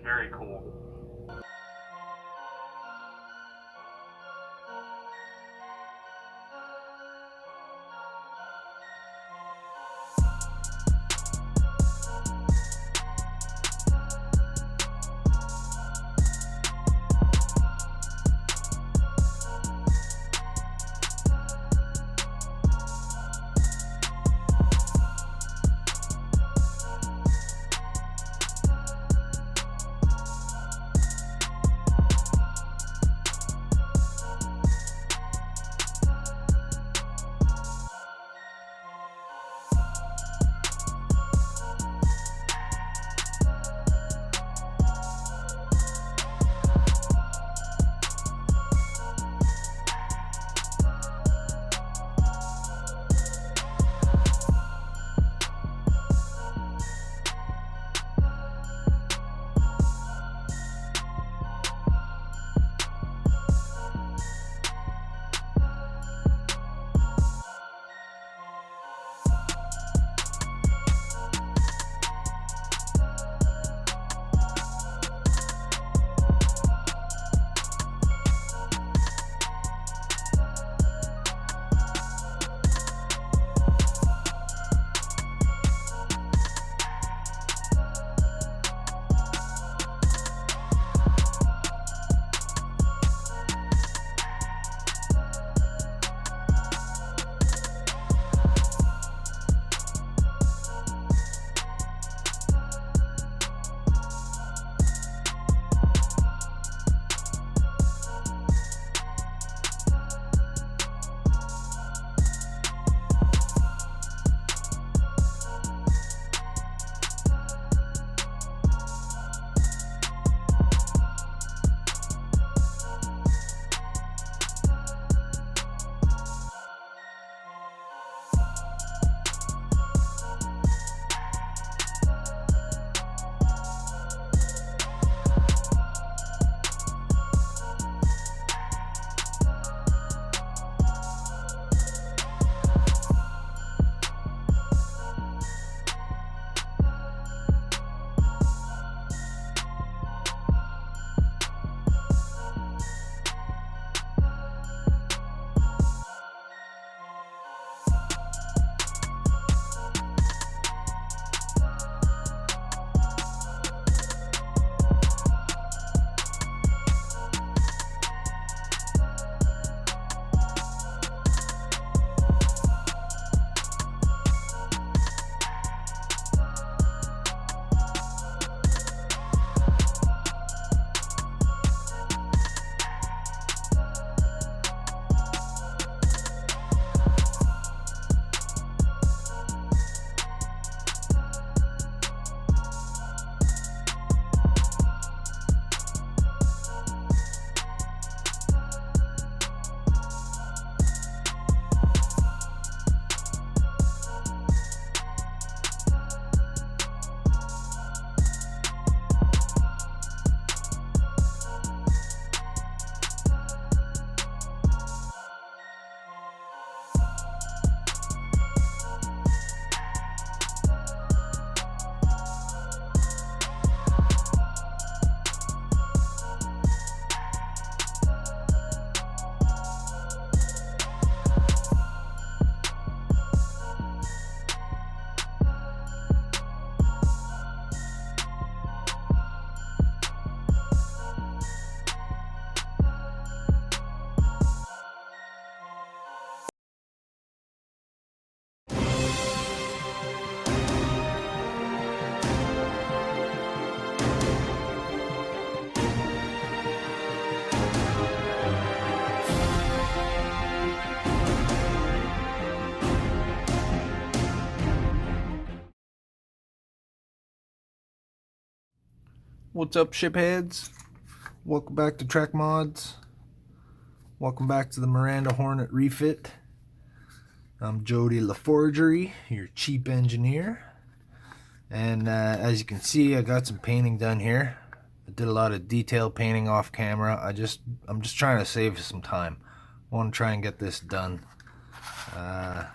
Very cool. What's up, shipheads? Welcome back to Trek Mods. Welcome back to the Miranda Hornet Refit. I'm Jody LaForgery, your cheap engineer. And as you can see, I got some painting done here. I did a lot of detail painting off camera. I'm just trying to save some time. I want to try and get this done. I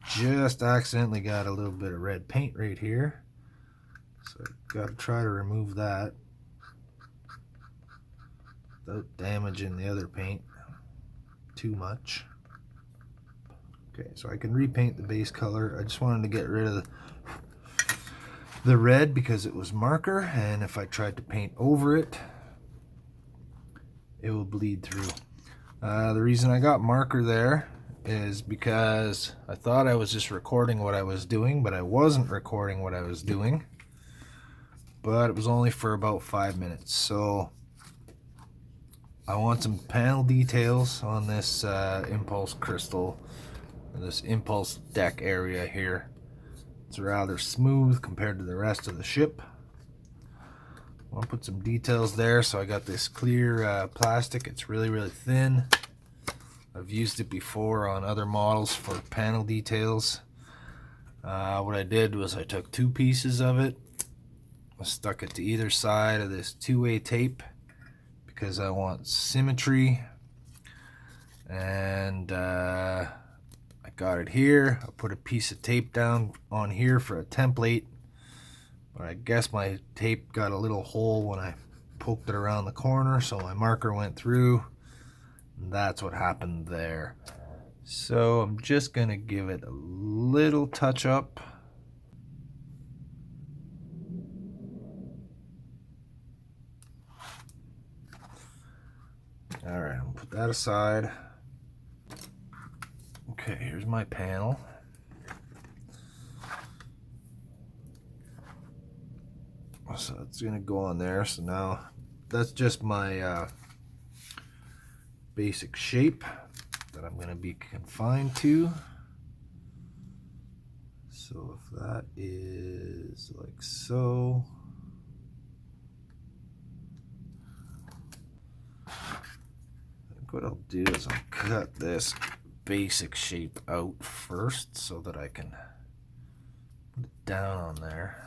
just accidentally got a little bit of red paint right here, so I got to try to remove that. without damaging the other paint too much. Okay, so I can repaint the base color. I just wanted to get rid of the red because it was marker, and if I tried to paint over it, it will bleed through. The reason I got marker there is because I thought I was just recording what I was doing, but I wasn't recording what I was doing. But it was only for about 5 minutes. So I want some panel details on this impulse crystal, this impulse deck area here. It's rather smooth compared to the rest of the ship. I want to put some details there. So I got this clear plastic. It's really thin. I've used it before on other models for panel details. What I did was I took 2 pieces of it, I stuck it to either side of this 2-way tape because I want symmetry, and I got it here. I put a piece of tape down on here for a template, but I guess my tape got a little hole when I poked it around the corner, so my marker went through, and that's what happened there. So I'm just gonna give it a little touch up. All right, I'll put that aside. Okay, here's my panel. So it's gonna go on there. So now that's just my basic shape that I'm gonna be confined to. So if that is like so. What I'll do is I'll cut this basic shape out first so that I can put it down on there.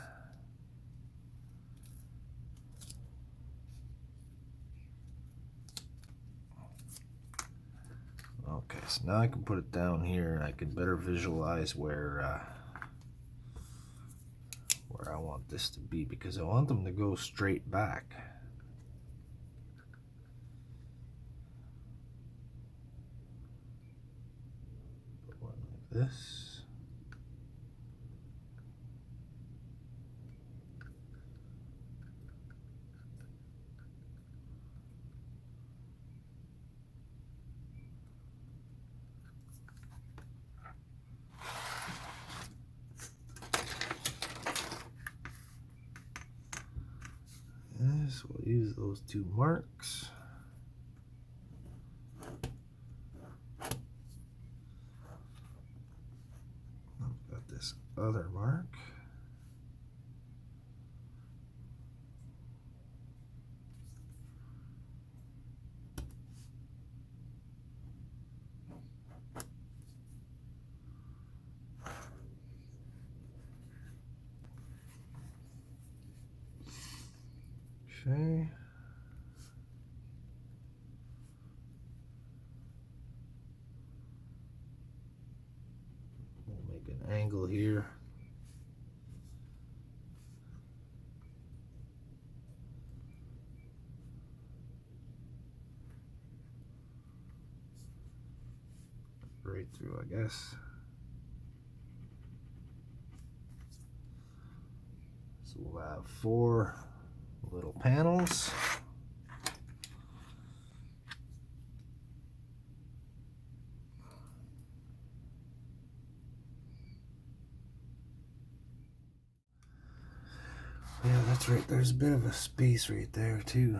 Okay, so now I can put it down here and I can better visualize where I want this to be, because I want them to go straight back. This. Yes, we'll use those 2 marks. This other mark. Okay. We'll make an angle here. Right through, I guess. So we'll have 4 little panels. Yeah, that's right. There's a bit of a space right there too.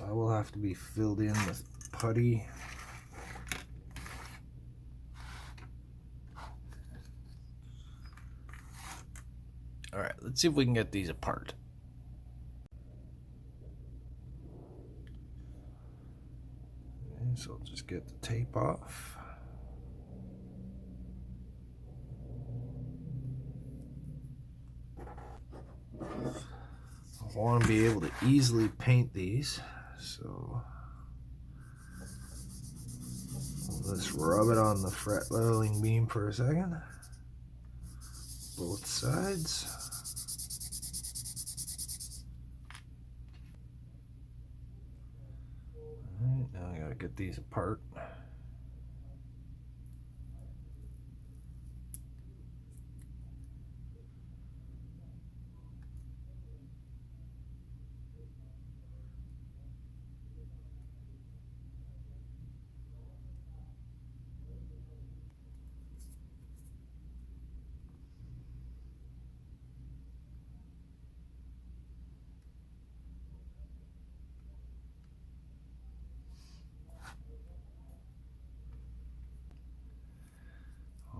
I will have to be filled in with putty. All right, let's see if we can get these apart. Okay, so I'll just get the tape off. I want to be able to easily paint these, so let's rub it on the fret leveling beam for a second. Both sides. Alright, now I gotta get these apart.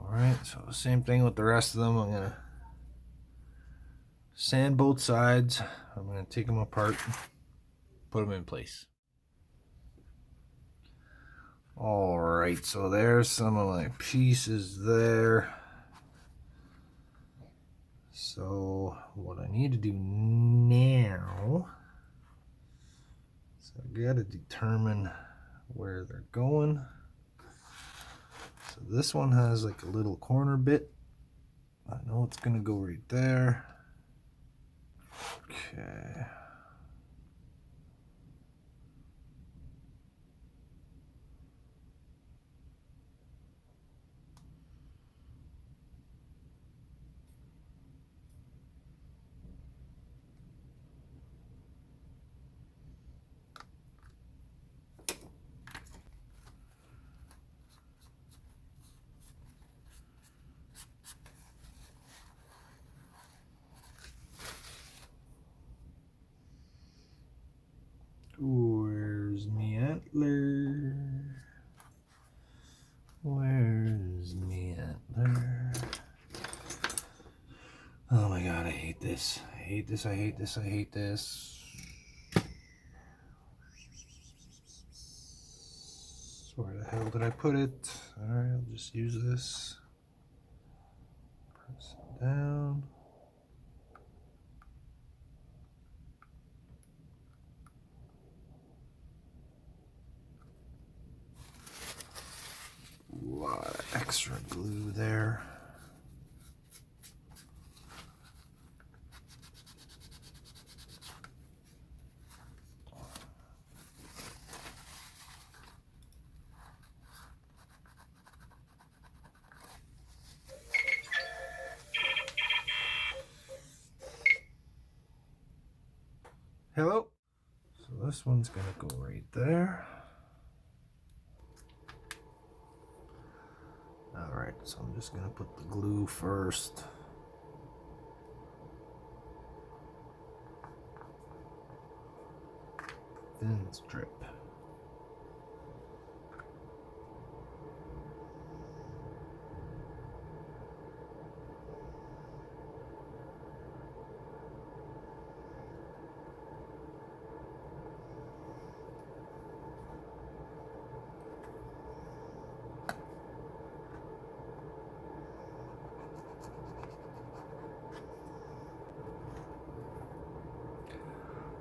Alright, so same thing with the rest of them. I'm going to sand both sides. I'm going to take them apart, put them in place. Alright, so there's some of my pieces there. So what I need to do now is I got to determine where they're going. So this one has like a little corner bit. I know it's gonna go right there. Okay. Where's me antler? Where's me antler? Oh my god, I hate this. I hate this, I hate this, I hate this. Where the hell did I put it? Alright, I'll just use this. Press it down. A lot of extra glue there. Hello. So this one's gonna go right there. Alright, so I'm just gonna put the glue first. Thin strip.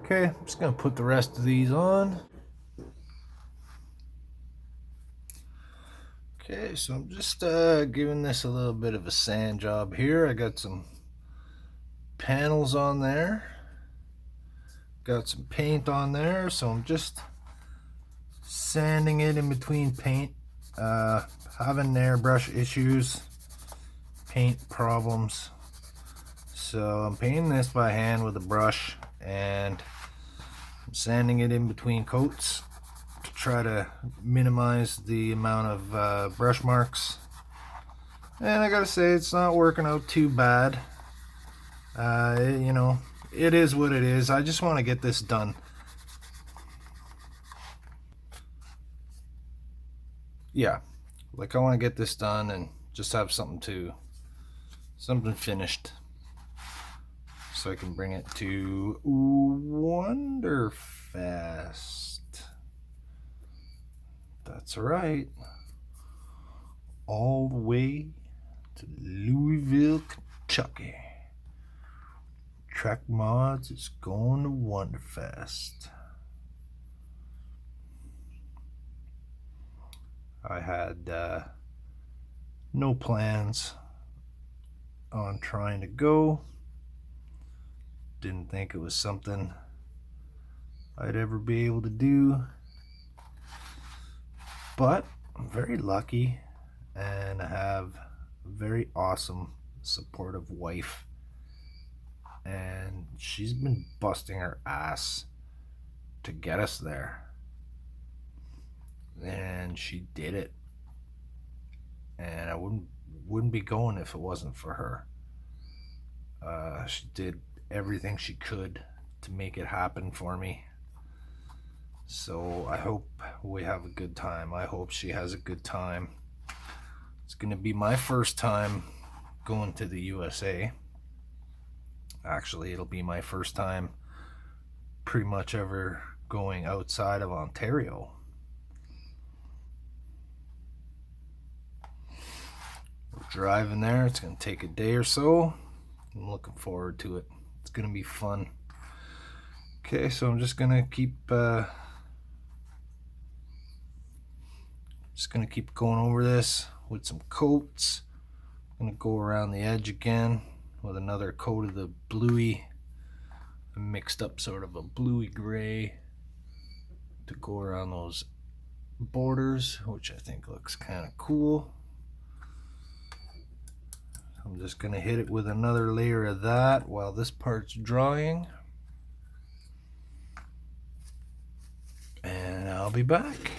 Okay, I'm just gonna put the rest of these on. Okay, so I'm just giving this a little bit of a sand job here. I got some panels on there. Got some paint on there, so I'm just sanding it in between paint. Having airbrush issues, paint problems. So I'm painting this by hand with a brush, and I'm sanding it in between coats to try to minimize the amount of brush marks. And I gotta say, it's not working out too bad. You know, it is what it is. I just want to get this done. Yeah, like I want to get this done and just have something finished, so I can bring it to Wonderfest. That's right, all the way to Louisville, Kentucky. Trek Mods is going to Wonderfest. I had no plans on trying to go. Didn't think it was something I'd ever be able to do. But I'm very lucky and I have a very awesome, supportive wife. And she's been busting her ass to get us there. And she did it. And I wouldn't be going if it wasn't for her. She did everything she could to make it happen for me. So I hope we have a good time. I hope she has a good time. It's going to be my first time going to the USA. Actually, it'll be my first time pretty much ever going outside of Ontario. We're driving there. It's going to take a day or so. I'm looking forward to it. It's going to be fun. Okay, so I'm just going to keep going over this with some coats. I'm going to go around the edge again with another coat of the bluey. I mixed up sort of a bluey gray to go around those borders, which I think looks kind of cool. I'm just going to hit it with another layer of that while this part's drying. And I'll be back.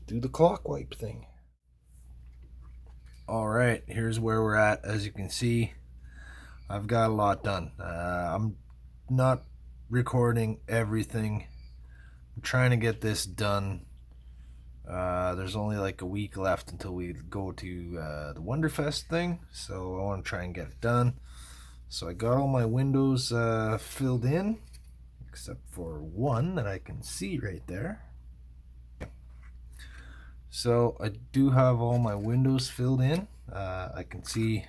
Do the clock wipe thing. Alright, here's where we're at. As you can see, I've got a lot done. I'm not recording everything. I'm trying to get this done. There's only like a week left until we go to the Wonderfest thing, so I want to try and get it done. So I got all my windows filled in, except for one that I can see right there. So I do have all my windows filled in. I can see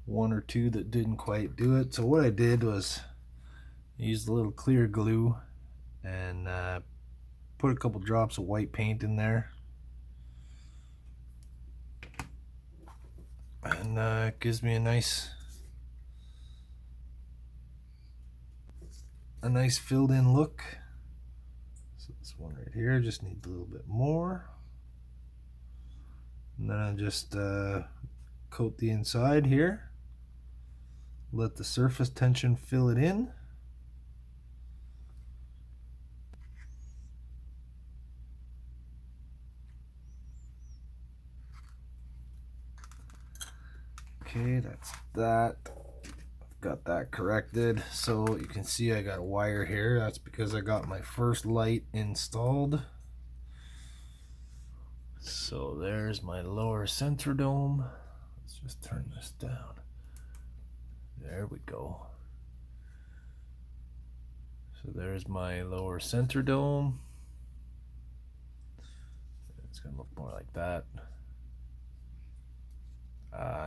one or two that didn't quite do it. So what I did was use a little clear glue and put a couple drops of white paint in there, and it gives me a nice filled in look. So this one right here just needs a little bit more, and then I just coat the inside here, let the surface tension fill it in. Okay, that's that. I've got that corrected. So you can see I got a wire here. That's because I got my first light installed. So there's my lower center dome. Let's just turn this down. There we go. So there's my lower center dome. It's gonna look more like that.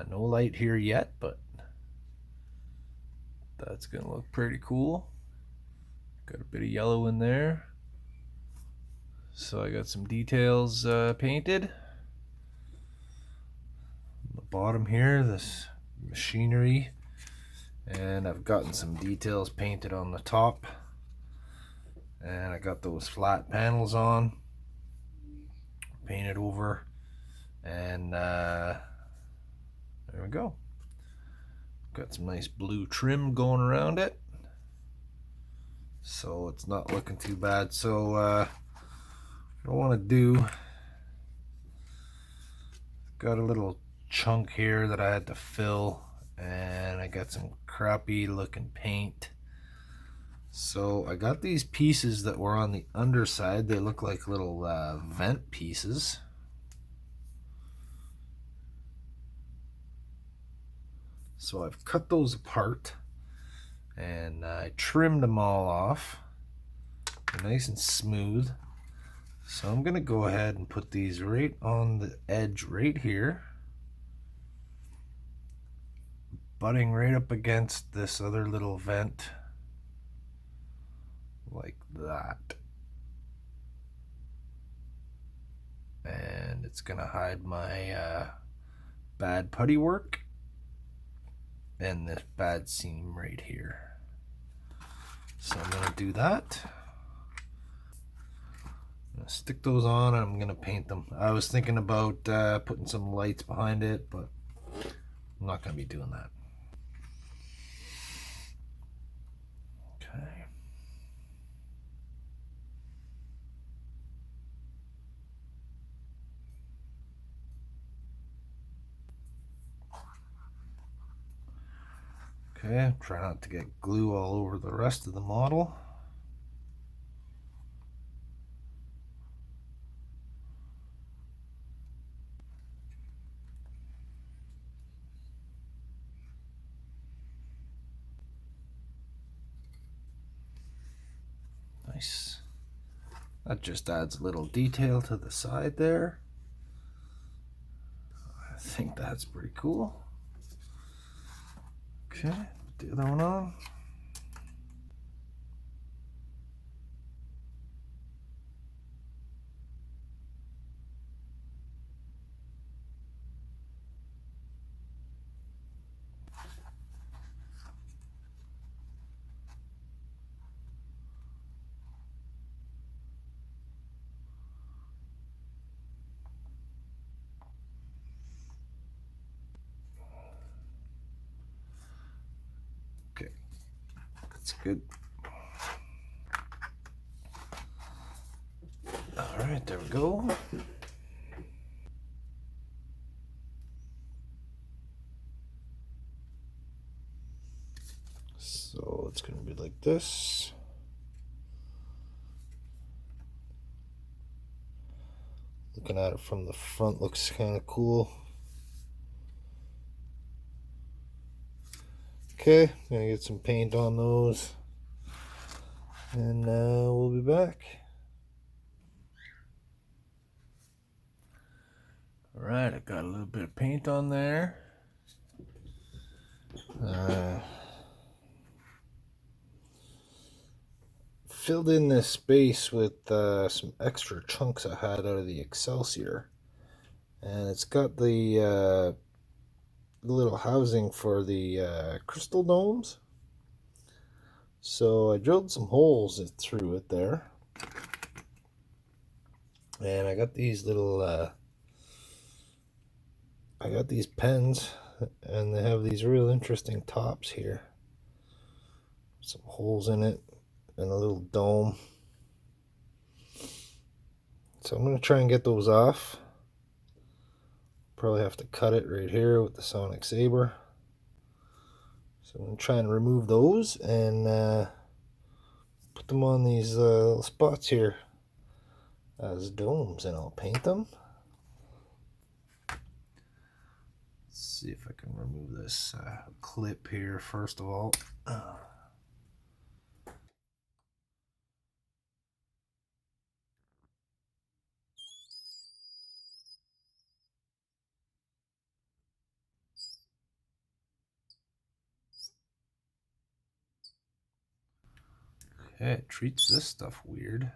No light here yet, but that's gonna look pretty cool. Got a bit of yellow in there. So I got some details painted. On the bottom here, this machinery. And I've gotten some details painted on the top. And I got those flat panels on. Painted over. And there we go. Got some nice blue trim going around it, so it's not looking too bad. So what I want to do, got a little chunk here that I had to fill, and I got some crappy looking paint. So I got these pieces that were on the underside. They look like little vent pieces. So I've cut those apart and I trimmed them all off. They're nice and smooth. So I'm going to go ahead and put these right on the edge right here, butting right up against this other little vent like that. And it's going to hide my bad putty work and this bad seam right here. So I'm going to do that. I'm going to stick those on and I'm gonna paint them. I was thinking about putting some lights behind it, but I'm not gonna be doing that. Okay. Okay, try not to get glue all over the rest of the model. Nice. That just adds a little detail to the side there. I think that's pretty cool. Okay, put the other one on. Okay, that's good. All right, there we go. So it's going to be like this. Looking at it from the front looks kind of cool. Okay, gonna get some paint on those, and we'll be back. All right, I got a little bit of paint on there. Filled in this space with some extra chunks I had out of the Excelsior, and it's got the little housing for the crystal domes. So I drilled some holes through it there, and I got these little I got these pens, and they have these real interesting tops here. Some holes in it and a little dome. So I'm going to try and get those off. Probably have to cut it right here with the sonic saber. So I'm going to try and remove those and put them on these little spots here as domes, and I'll paint them. Let's see if I can remove this clip here first of all. Okay, it treats this stuff weird.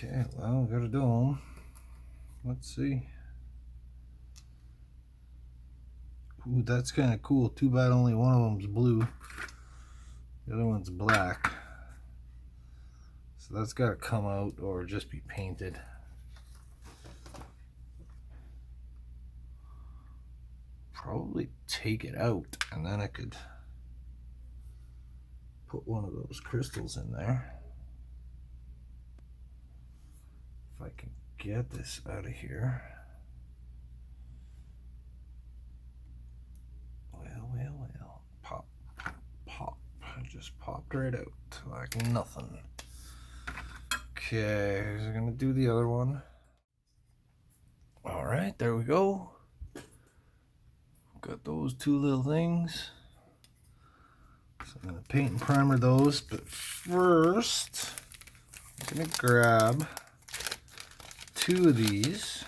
Okay, well, got a dome. Let's see. Ooh, that's kind of cool. Too bad only one of them's blue. The other one's black. So that's got to come out or just be painted. Probably take it out, and then I could put one of those crystals in there. If I can get this out of here. Well. Pop, pop, pop. It just popped right out like nothing. Okay, so I'm gonna do the other one. All right, there we go. Got those two little things. So I'm gonna paint and primer those, but first I'm gonna grab two of these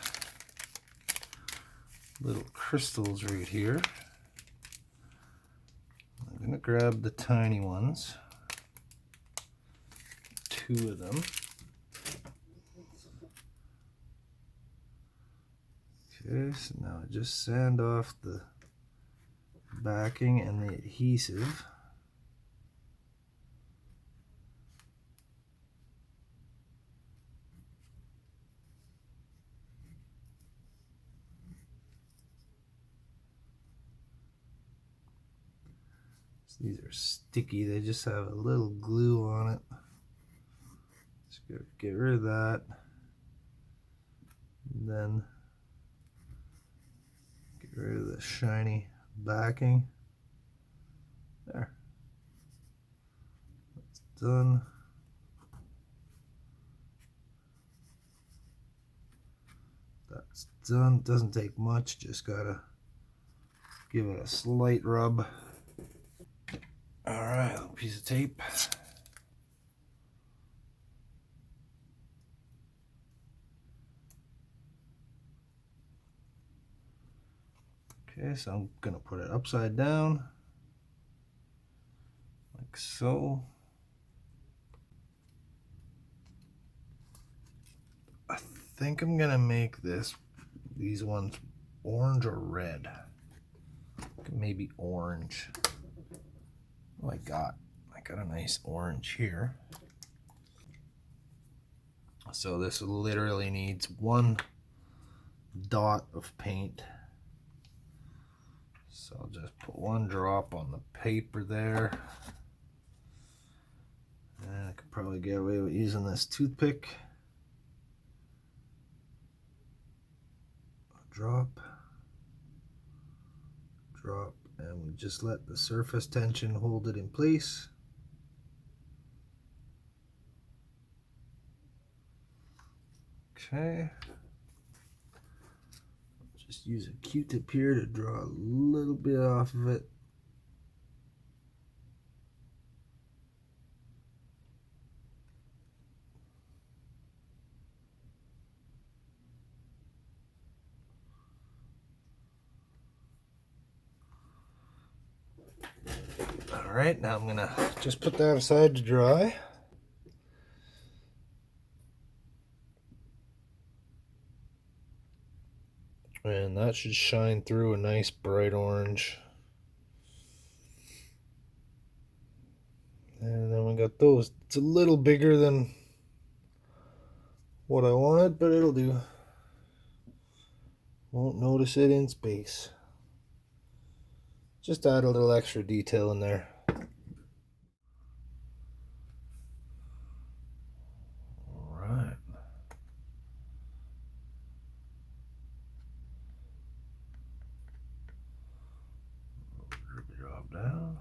little crystals right here. I'm going to grab the tiny ones, 2 of them. Okay, so now I just sand off the backing and the adhesive. These are sticky, they just have a little glue on it. Just gotta get rid of that. And then get rid of the shiny backing. There. That's done. That's done. Doesn't take much, just gotta give it a slight rub. Alright, a little piece of tape. Okay, so I'm gonna put it upside down, like so. I think I'm gonna make these ones orange or red. Maybe orange. Oh, I got a nice orange here. So this literally needs 1 dot of paint. So I'll just put 1 drop on the paper there. And I could probably get away with using this toothpick. Drop, drop, and we just let the surface tension hold it in place. Okay. Just use a Q-tip here to draw a little bit off of it. Alright, now I'm gonna just put that aside to dry. And that should shine through a nice bright orange. And then we got those. It's a little bigger than what I wanted, but it'll do. Won't notice it in space. Just add a little extra detail in there. Alright. Drop down.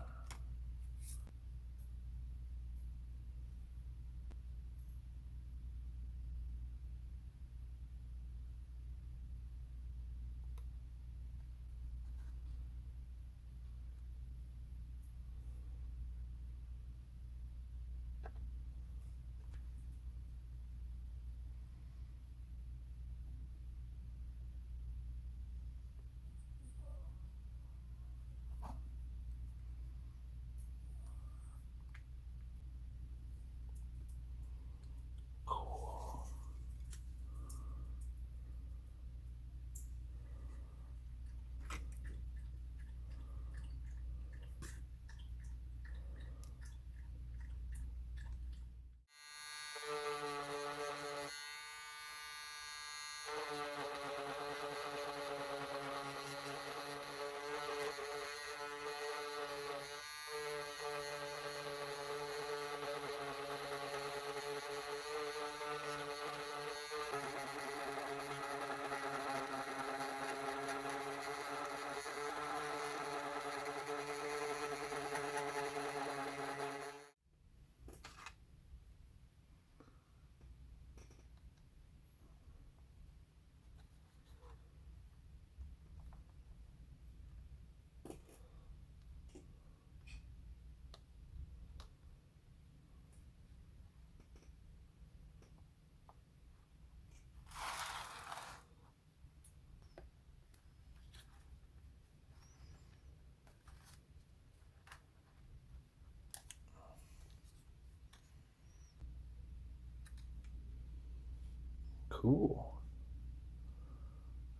Cool.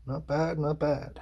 Not bad, not bad.